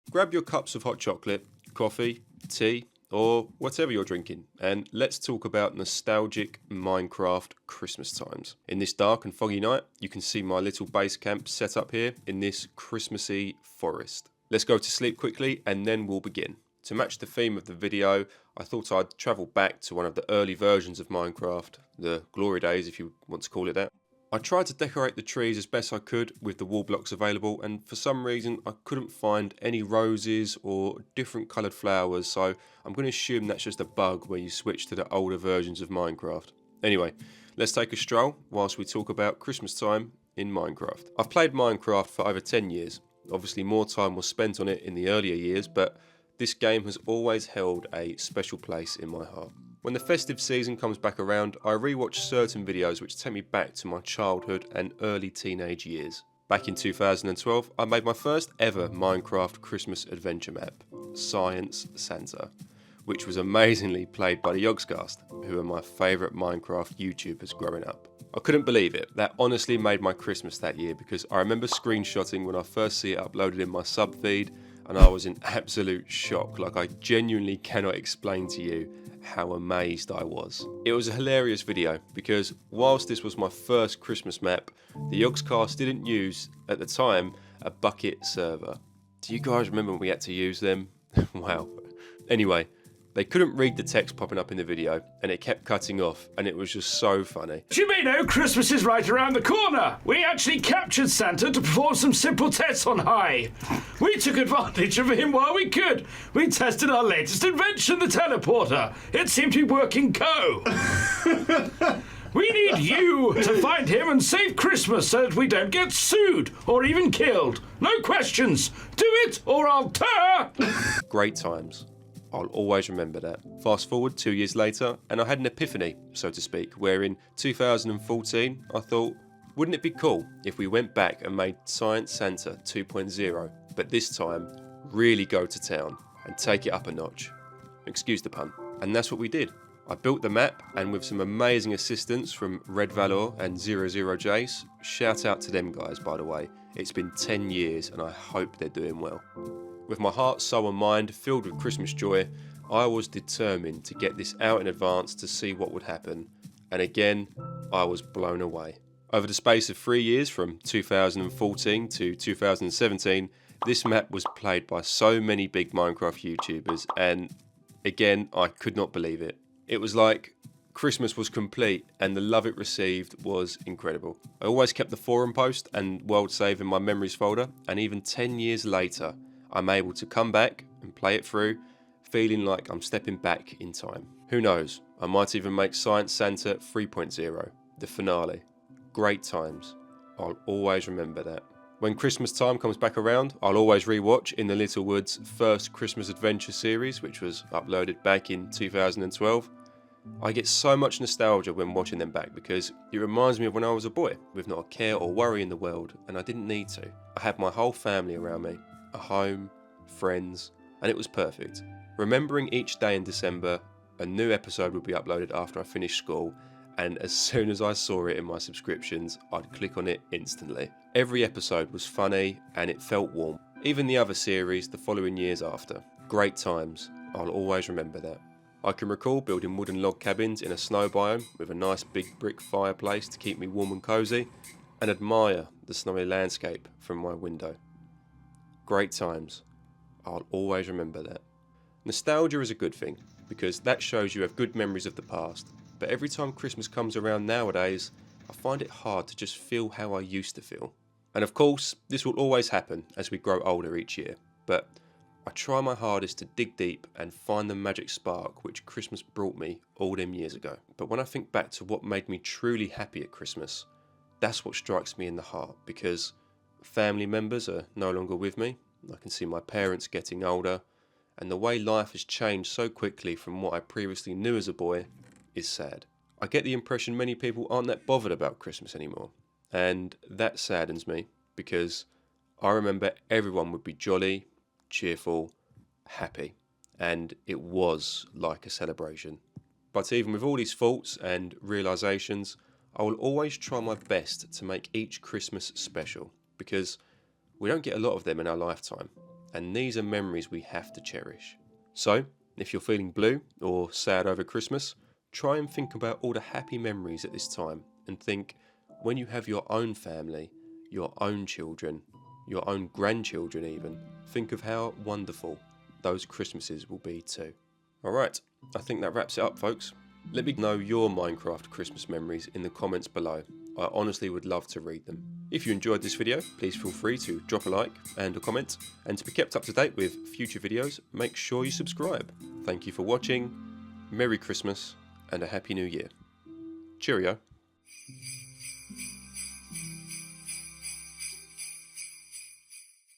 Grab your cups of hot chocolate, coffee, tea, or whatever you're drinking, and let's talk about nostalgic Minecraft Christmas times. In this dark and foggy night, you can see my little base camp set up here in this Christmassy forest. Let's go to sleep quickly and then we'll begin. To match the theme of the video, I thought I'd travel back to one of the early versions of Minecraft, the glory days if you want to call it that. I tried to decorate the trees as best I could with the wall blocks available, and for some reason I couldn't find any roses or different coloured flowers, so I'm going to assume that's just a bug where you switch to the older versions of Minecraft. Anyway, let's take a stroll whilst we talk about Christmas time in Minecraft. I've played Minecraft for over 10 years. Obviously more time was spent on it in the earlier years, but this game has always held a special place in my heart. When the festive season comes back around, I rewatch certain videos which take me back to my childhood and early teenage years. Back in 2012, I made my first ever Minecraft Christmas adventure map, Science Santa, which was amazingly played by the Yogscast, who are my favourite Minecraft YouTubers growing up. I couldn't believe it. That honestly made my Christmas that year because I remember screenshotting when I first see it uploaded in my sub feed, and I was in absolute shock. Like, I genuinely cannot explain to you how amazed I was. It was a hilarious video because whilst this was my first Christmas map, the Yogscast didn't use, at the time, a bucket server. Do you guys remember when we had to use them? Wow. Anyway, they couldn't read the text popping up in the video, and it kept cutting off, and it was just so funny. You may know Christmas is right around the corner. We actually captured Santa to perform some simple tests on high. We took advantage of him while we could. We tested our latest invention, the teleporter. It seemed to be working We need you to find him and save Christmas so that we don't get sued or even killed. No questions. Do it or I'll tear. Great times. I'll always remember that. Fast forward 2 years later, and I had an epiphany, so to speak, where in 2014 I thought, wouldn't it be cool if we went back and made Science Santa 2.0, but this time really go to town and take it up a notch. Excuse the pun. And that's what we did. I built the map, and with some amazing assistance from Red Valor and 00Jace, shout out to them guys by the way. It's been 10 years and I hope they're doing well. With my heart, soul and mind filled with Christmas joy, I was determined to get this out in advance to see what would happen, and again, I was blown away. Over the space of 3 years, from 2014 to 2017, this map was played by so many big Minecraft YouTubers, and again, I could not believe it. It was like Christmas was complete, and the love it received was incredible. I always kept the forum post and world save in my memories folder, and even 10 years later, I'm able to come back and play it through, feeling like I'm stepping back in time. Who knows, I might even make Science Santa 3.0, the finale. Great times. I'll always remember that. When Christmas time comes back around, I'll always rewatch In the Little Woods' first Christmas adventure series, which was uploaded back in 2012. I get so much nostalgia when watching them back because it reminds me of when I was a boy, with not a care or worry in the world, and I didn't need to. I had my whole family around me, a home, friends, and it was perfect. Remembering each day in December, a new episode would be uploaded after I finished school, and as soon as I saw it in my subscriptions, I'd click on it instantly. Every episode was funny and it felt warm. Even the other series the following years after. Great times. I'll always remember that. I can recall building wooden log cabins in a snow biome with a nice big brick fireplace to keep me warm and cosy, and admire the snowy landscape from my window. Great times. I'll always remember that. Nostalgia is a good thing, because that shows you have good memories of the past, but every time Christmas comes around nowadays, I find it hard to just feel how I used to feel. And of course, this will always happen as we grow older each year, but I try my hardest to dig deep and find the magic spark which Christmas brought me all them years ago. But when I think back to what made me truly happy at Christmas, that's what strikes me in the heart, because family members are no longer with me. I can see my parents getting older, and the way life has changed so quickly from what I previously knew as a boy is sad. I get the impression many people aren't that bothered about Christmas anymore, and that saddens me because I remember everyone would be jolly, cheerful, happy, and it was like a celebration. But even with all these faults and realisations, I will always try my best to make each Christmas special, because we don't get a lot of them in our lifetime, and these are memories we have to cherish. So, if you're feeling blue or sad over Christmas, try and think about all the happy memories at this time, and think, when you have your own family, your own children, your own grandchildren even, think of how wonderful those Christmases will be too. Alright, I think that wraps it up, folks. Let me know your Minecraft Christmas memories in the comments below. I honestly would love to read them. If you enjoyed this video, please feel free to drop a like and a comment. And to be kept up to date with future videos, make sure you subscribe. Thank you for watching, Merry Christmas and a Happy New Year. Cheerio.